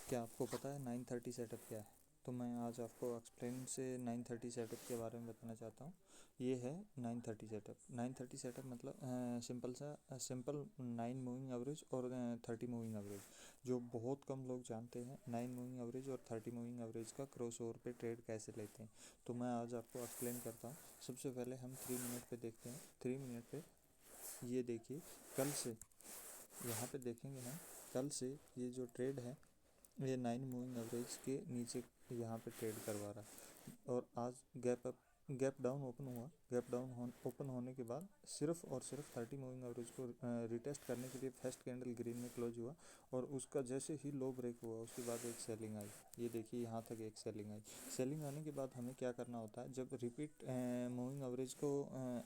क्या आपको पता है 930 सेटअप क्या है? तो मैं आज आपको एक्सप्लेन से 930 सेटअप के बारे में बताना चाहता हूँ। ये है 930 सेटअप। 930 सेटअप मतलब सिंपल 9 मूविंग एवरेज और 30 मूविंग एवरेज, जो बहुत कम लोग जानते हैं। 9 मूविंग एवरेज और 30 मूविंग एवरेज का क्रॉस ओवर पे ट्रेड कैसे लेते हैं, तो मैं आज आपको एक्सप्लेन करता हूँ। सबसे पहले हम 3 मिनट पे देखते हैं। 3 मिनट पे ये देखिए, कल से यहाँ पे देखेंगे हम, कल से ये जो ट्रेड है ये 9 मूविंग एवरेज के नीचे यहाँ पे ट्रेड करवा रहा है और आज गैप डाउन ओपन हुआ। गैप डाउन ओपन होने के बाद सिर्फ और सिर्फ 30 मूविंग एवरेज को रिटेस्ट करने के लिए फर्स्ट कैंडल ग्रीन में क्लोज हुआ और उसका जैसे ही लो ब्रेक हुआ उसके बाद एक सेलिंग आई। ये देखिए, यहाँ तक एक सेलिंग आई। सेलिंग आने के बाद हमें क्या करना होता है, जब रिपीट मूविंग एवरेज को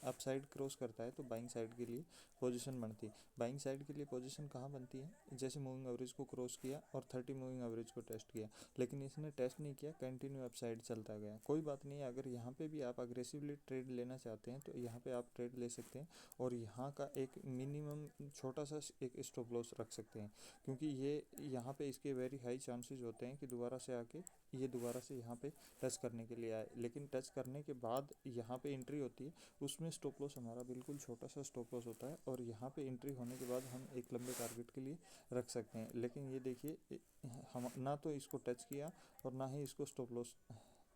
अप साइड क्रॉस करता है तो बाइंग साइड के लिए पोजीशन बनती है। बाइंग साइड के लिए पोजीशन कहाँ बनती है, जैसे मूविंग एवरेज को क्रॉस किया और 30 मूविंग एवरेज को टेस्ट किया, लेकिन इसने टेस्ट नहीं किया, कंटिन्यू अप साइड चलता गया। कोई बात नहीं, अगर यहाँ पे भी आप अग्रेसिवली ट्रेड लेना चाहते हैं तो यहाँ पे आप ट्रेड ले सकते हैं और यहाँ का एक मिनिमम छोटा सा एक स्टॉप लॉस रख सकते हैं, क्योंकि ये यहाँ पे इसके वेरी हाई चांसेस होते हैं कि दोबारा से आके ये दोबारा से यहाँ पे टच करने के लिए आए, लेकिन टच करने के बाद यहाँ पे एंट्री होती है, उसमें स्टॉप लॉस हमारा बिल्कुल छोटा सा स्टॉप लॉस होता है और यहाँ पे एंट्री होने के बाद हम एक लंबे टारगेट के लिए रख सकते हैं। लेकिन ये देखिए, हम ना तो इसको टच किया और ना ही इसको स्टॉप लॉस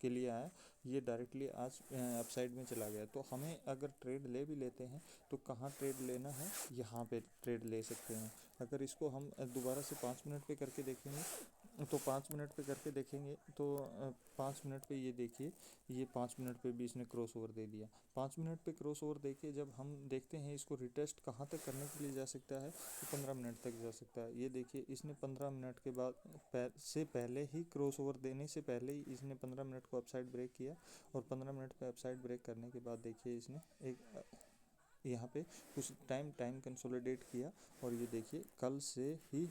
के लिए आया, ये डायरेक्टली आज अपसाइड में चला गया। तो हमें अगर ट्रेड ले भी लेते हैं तो कहाँ ट्रेड लेना है, यहाँ पे ट्रेड ले सकते हैं। अगर इसको हम दोबारा से 5 मिनट पे करके देखेंगे तो 5 मिनट पे करके देखेंगे तो 5 मिनट पे ये देखिए, ये 5 मिनट पे भी इसने क्रॉस ओवर दे दिया। 5 मिनट पे क्रॉस ओवर देके जब हम देखते हैं इसको रिटेस्ट कहाँ तक करने के लिए जा सकता है, तो 15 मिनट तक जा सकता है। ये देखिए, इसने 15 मिनट के बाद से पहले ही क्रॉस ओवर देने से पहले ही इसने 15 मिनट को अपसाइड ब्रेक किया और 15 मिनट पे अपसाइड ब्रेक करने के बाद देखिए इसने एक यहाँ पे कुछ टाइम कंसोलिडेट किया और ये देखिए, कल से ही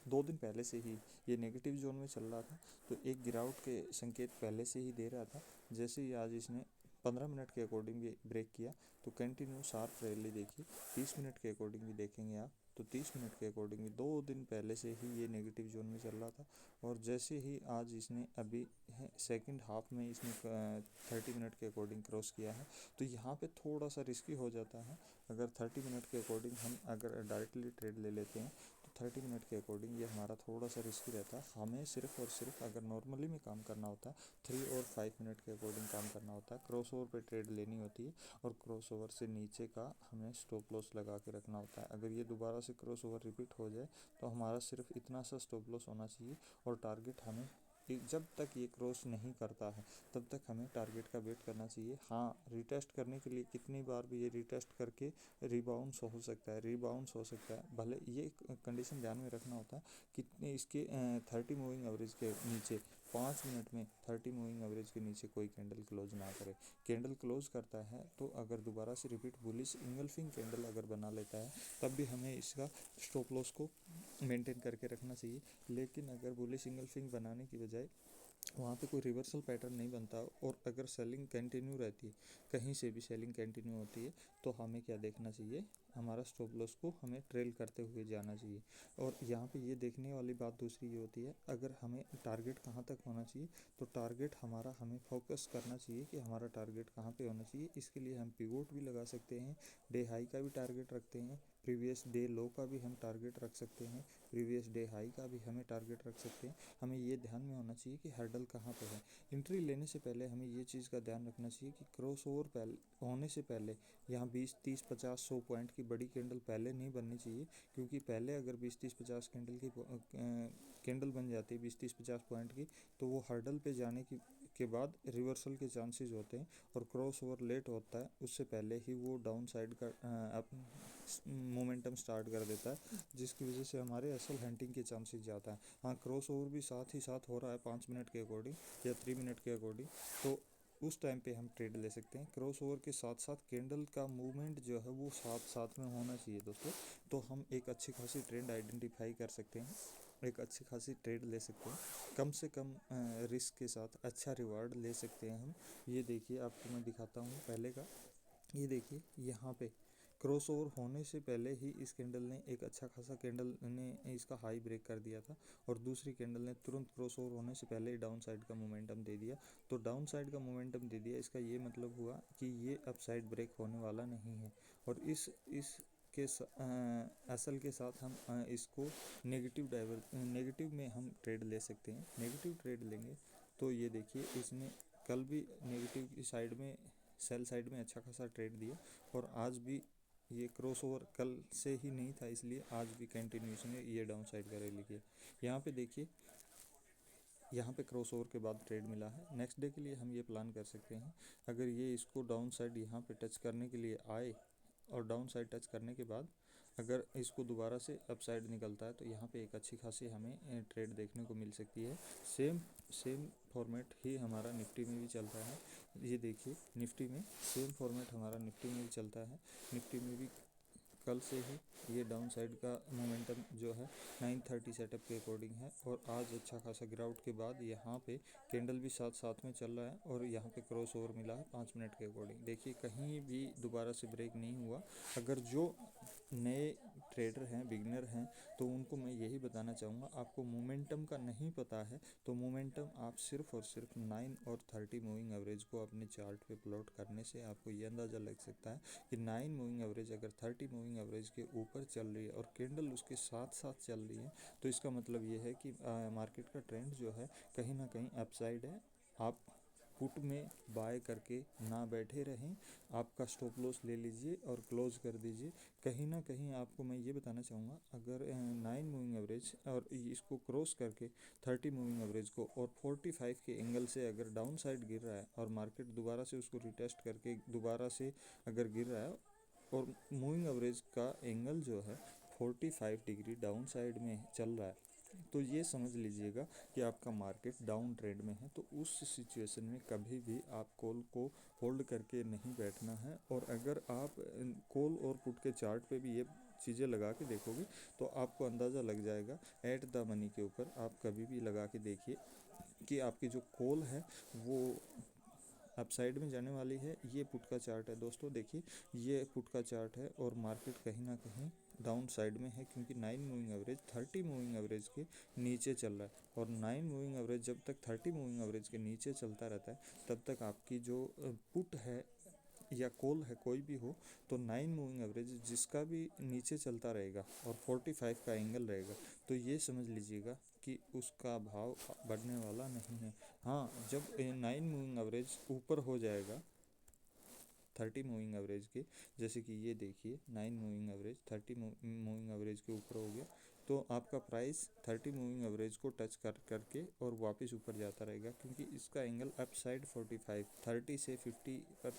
2 दिन पहले से ही ये नेगेटिव जोन में चल रहा था, तो एक गिरावट के संकेत पहले से ही दे रहा था। जैसे ही आज इसने 15 मिनट के अकॉर्डिंग भी ब्रेक किया तो कंटिन्यू शार्प रैली देखिए। 30 मिनट के अकॉर्डिंग भी देखेंगे आप तो 30 मिनट के अकॉर्डिंग भी 2 दिन पहले से ही ये नेगेटिव जोन में चल रहा था और जैसे ही आज इसने अभी सेकंड हाफ में इसने 30 मिनट के अकॉर्डिंग क्रॉस किया है, तो यहाँ पे थोड़ा सा रिस्की हो जाता है। अगर 30 मिनट के अकॉर्डिंग हम अगर डायरेक्टली ट्रेड ले लेते हैं तो 30 मिनट के अकॉर्डिंग ये हमारा थोड़ा सा रिस्की रहता है। हमें सिर्फ और सिर्फ अगर नॉर्मली में काम करना होता है 3 और 5 मिनट के अकॉर्डिंग काम करना होता है। क्रॉस ओवर पे ट्रेड लेनी होती है और क्रॉस ओवर से नीचे का हमें स्टॉप लॉस लगा के रखना होता है। अगर ये दोबारा से क्रॉस ओवर रिपीट हो जाए तो हमारा सिर्फ इतना सा स्टॉप लॉस होना चाहिए और टारगेट हमें जब तक ये क्रॉस नहीं करता है तब तक हमें टारगेट का वेट करना चाहिए। हाँ, रिटेस्ट करने के लिए कितनी बार भी ये रिटेस्ट करके रिबाउंस हो सकता है, रिबाउंस हो सकता है। भले ये कंडीशन ध्यान में रखना होता है कितने इसके 30 मूविंग एवरेज के नीचे 5 मिनट में 30 मूविंग एवरेज के नीचे कोई कैंडल क्लोज ना करे। कैंडल क्लोज करता है तो अगर दोबारा से रिपीट बुलिश इंगल्फिंग कैंडल अगर बना लेता है तब भी हमें इसका स्टॉप लॉस को मेंटेन करके रखना चाहिए। लेकिन अगर बुलिश इंगल्फिंग बनाने की बजाय वहाँ पे कोई रिवर्सल पैटर्न नहीं बनता और अगर सेलिंग कंटिन्यू रहती है, कहीं से भी सेलिंग कंटिन्यू होती है, तो हमें क्या देखना चाहिए, हमारा स्टॉप लॉस को हमें ट्रेल करते हुए जाना चाहिए। और यहाँ पे ये देखने वाली बात दूसरी ये होती है, अगर हमें टारगेट कहाँ तक होना चाहिए, तो टारगेट हमारा हमें फोकस करना चाहिए कि हमारा टारगेट कहाँ पे होना चाहिए। इसके लिए हम पिवोट भी लगा सकते हैं, डे हाई का भी टारगेट रखते हैं, प्रीवियस डे लो का भी हम टारगेट रख सकते हैं, प्रीवियस डे हाई का भी हमें टारगेट रख सकते हैं। हमें ये ध्यान में होना चाहिए कि हर्डल कहाँ पे है। एंट्री लेने से पहले हमें ये चीज़ का ध्यान रखना चाहिए कि क्रॉस ओवर पहले होने से पहले यहाँ 20 30 50 100 पॉइंट की बड़ी कैंडल पहले नहीं बननी चाहिए, क्योंकि पहले अगर 20 30 50 कैंडल की कैंडल बन जाती है 20 30 50 पॉइंट की, तो वो हर्डल पे जाने के बाद रिवर्सल के चांसेस होते हैं और क्रॉस ओवर लेट होता है, उससे पहले ही वो डाउन साइड का मोमेंटम स्टार्ट कर देता है, जिसकी वजह से हमारे असल हंटिंग के चांसेस ज़्यादा है। हाँ, क्रॉस ओवर भी साथ ही साथ हो रहा है 5 मिनट के अकॉर्डिंग या 3 मिनट के अकॉर्डिंग, तो उस टाइम पे हम ट्रेड ले सकते हैं। क्रॉस ओवर के साथ साथ कैंडल का मूवमेंट जो है वो साथ साथ में होना चाहिए दोस्तों, तो हम एक अच्छी खासी ट्रेंड आइडेंटिफाई कर सकते हैं, एक अच्छी खासी ट्रेड ले सकते हैं, कम से कम रिस्क के साथ अच्छा रिवार्ड ले सकते हैं हम। ये देखिए, आपको मैं दिखाता हूँ पहले का। ये देखिए, यहाँ पे क्रॉसओवर होने से पहले ही इस कैंडल ने एक अच्छा खासा कैंडल ने इसका हाई ब्रेक कर दिया था और दूसरी कैंडल ने तुरंत क्रॉसओवर होने से पहले ही डाउन साइड का मोमेंटम दे दिया। तो डाउन साइड का मोमेंटम दे दिया, इसका ये मतलब हुआ कि ये अप साइड ब्रेक होने वाला नहीं है। और इस के असल के साथ हम इसको नेगेटिव में हम ट्रेड ले सकते हैं। नेगेटिव ट्रेड लेंगे तो ये देखिए इसने कल भी नेगेटिव की साइड में सेल साइड में अच्छा खासा ट्रेड दिया और आज भी ये क्रॉसओवर कल से ही नहीं था, इसलिए आज भी कंटिन्यूएशन में ये डाउन साइड का रैली किया। यहाँ पे देखिए, यहाँ पे क्रॉसओवर के बाद ट्रेड मिला है। नेक्स्ट डे के लिए हम ये प्लान कर सकते हैं, अगर ये इसको डाउन साइड यहाँ पे टच करने के लिए आए और डाउन साइड टच करने के बाद अगर इसको दोबारा से अप साइड निकलता है तो यहाँ पे एक अच्छी खासी हमें ट्रेड देखने को मिल सकती है। सेम फॉर्मेट ही हमारा निफ्टी में भी चलता है। ये देखिए निफ्टी में सेम फॉर्मेट हमारा निफ्टी में भी चलता है। निफ्टी में भी कल से ही ये डाउन साइड का मोमेंटम जो है 930 सेटअप के अकॉर्डिंग है और आज अच्छा खासा गिरावट के बाद यहाँ पे कैंडल भी साथ साथ में चल रहा है और यहाँ पे क्रॉस ओवर मिला है 5 मिनट के अकॉर्डिंग। देखिए कहीं भी दोबारा से ब्रेक नहीं हुआ। अगर जो नए ट्रेडर हैं, बिगिनर हैं, तो उनको मैं यही बताना चाहूँगा, आपको मोमेंटम का नहीं पता है तो मोमेंटम आप सिर्फ और सिर्फ 9 और 30 मूविंग एवरेज को अपने चार्ट पे प्लॉट करने से आपको ये अंदाज़ा लग सकता है कि 9 मूविंग एवरेज अगर 30 मूविंग एवरेज के ऊपर चल रही है और कैंडल उसके साथ साथ चल रही है तो इसका मतलब ये है कि मार्केट का ट्रेंड जो है कहीं ना कहीं अपसाइड है। आप पुट में बाय करके ना बैठे रहें, आपका स्टॉप लॉस ले लीजिए और क्लोज कर दीजिए। कहीं ना कहीं आपको मैं ये बताना चाहूँगा, अगर 9 मूविंग एवरेज और इसको क्रॉस करके 30 मूविंग एवरेज को और 45 के एंगल से अगर डाउन साइड गिर रहा है और मार्केट दोबारा से उसको रिटेस्ट करके दोबारा से अगर गिर रहा है और मूविंग एवरेज का एंगल जो है 45 डिग्री डाउन साइड में चल रहा है, तो ये समझ लीजिएगा कि आपका मार्केट डाउन ट्रेंड में है। तो उस सिचुएशन में कभी भी आप कॉल को होल्ड करके नहीं बैठना है। और अगर आप कॉल और पुट के चार्ट पे भी ये चीज़ें लगा के देखोगे तो आपको अंदाज़ा लग जाएगा। एट द मनी के ऊपर आप कभी भी लगा के देखिए कि आपकी जो कॉल है वो अपसाइड में जाने वाली है। ये पुट का चार्ट है दोस्तों, देखिए ये पुट का चार्ट है और मार्केट कहीं ना कहीं डाउन साइड में है क्योंकि 9 मूविंग एवरेज 30 मूविंग एवरेज के नीचे चल रहा है। और 9 मूविंग एवरेज जब तक 30 मूविंग एवरेज के नीचे चलता रहता है तब तक आपकी जो पुट है या कॉल है कोई भी हो, तो 9 मूविंग एवरेज जिसका भी नीचे चलता रहेगा और 45 का एंगल रहेगा तो ये समझ लीजिएगा कि उसका भाव बढ़ने वाला नहीं है। हाँ, जब 9 मूविंग एवरेज ऊपर हो जाएगा 30 मूविंग एवरेज के, जैसे कि ये देखिए 9 मूविंग एवरेज 30 मूविंग एवरेज के ऊपर हो गया तो आपका प्राइस 30 मूविंग एवरेज को टच करके और वापस ऊपर जाता रहेगा क्योंकि इसका एंगल अप साइड 45 30 से 50 पर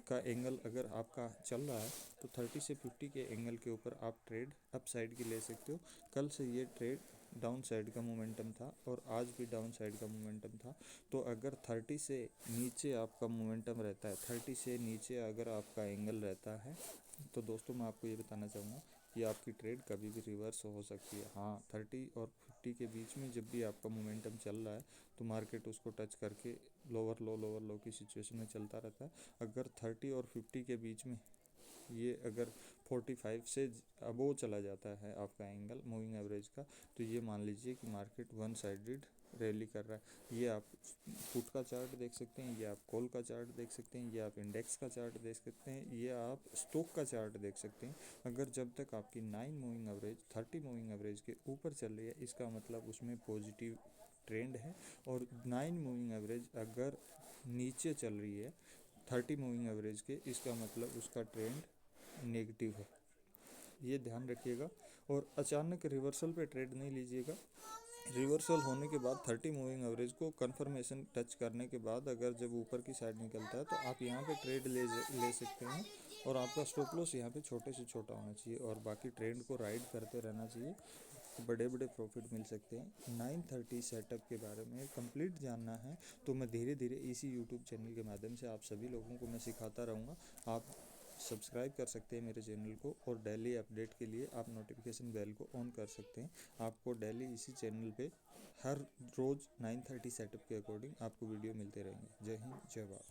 का एंगल अगर आपका चल रहा है तो 30 से 50 के एंगल के ऊपर आप ट्रेड अप साइड की ले सकते हो। कल से ये ट्रेड डाउन साइड का मोमेंटम था और आज भी डाउन साइड का मोमेंटम था। तो अगर 30 से नीचे आपका मोमेंटम रहता है, 30 से नीचे अगर आपका एंगल रहता है तो दोस्तों मैं आपको ये बताना चाहूँगा कि आपकी ट्रेड कभी भी रिवर्स हो सकती है। हाँ, 30 और 50 के बीच में जब भी आपका मोमेंटम चल रहा है तो मार्केट उसको टच करके लोअर लो की सिचुएशन में चलता रहता है। अगर 30 और 50 के बीच में ये अगर 45 से अबोव चला जाता है आपका एंगल मूविंग एवरेज का, तो ये मान लीजिए कि मार्केट वन साइडेड रैली कर रहा है। ये आप पुट का चार्ट देख सकते हैं, ये आप कॉल का चार्ट देख सकते हैं, ये आप इंडेक्स का चार्ट देख सकते हैं, ये आप स्टॉक का चार्ट देख सकते हैं। अगर जब तक आपकी 9 मूविंग एवरेज 30 मूविंग एवरेज के ऊपर चल रही है इसका मतलब उसमें पॉजिटिव ट्रेंड है। और 9 मूविंग एवरेज अगर नीचे चल रही है 30 मूविंग एवरेज के, इसका मतलब उसका ट्रेंड नेगेटिव है। ये ध्यान रखिएगा। और अचानक रिवर्सल पे ट्रेड नहीं लीजिएगा। रिवर्सल होने के बाद 30 मूविंग एवरेज को कंफर्मेशन टच करने के बाद अगर जब ऊपर की साइड निकलता है तो आप यहाँ पे ट्रेड ले सकते हैं और आपका स्टॉप लॉस यहाँ पे छोटे से छोटा होना चाहिए और बाकी ट्रेंड को राइड करते रहना चाहिए। बड़े बड़े प्रॉफिट मिल सकते हैं। 930 सेटअप के बारे में कंप्लीट जानना है तो मैं धीरे धीरे इसी यूट्यूब चैनल के माध्यम से आप सभी लोगों को मैं सिखाता रहूँगा। आप सब्सक्राइब कर सकते हैं मेरे चैनल को और डेली अपडेट के लिए आप नोटिफिकेशन बेल को ऑन कर सकते हैं। आपको डेली इसी चैनल पे हर रोज़ 930 सेटअप के अकॉर्डिंग आपको वीडियो मिलते रहेंगे। जय हिंद, जय भारत।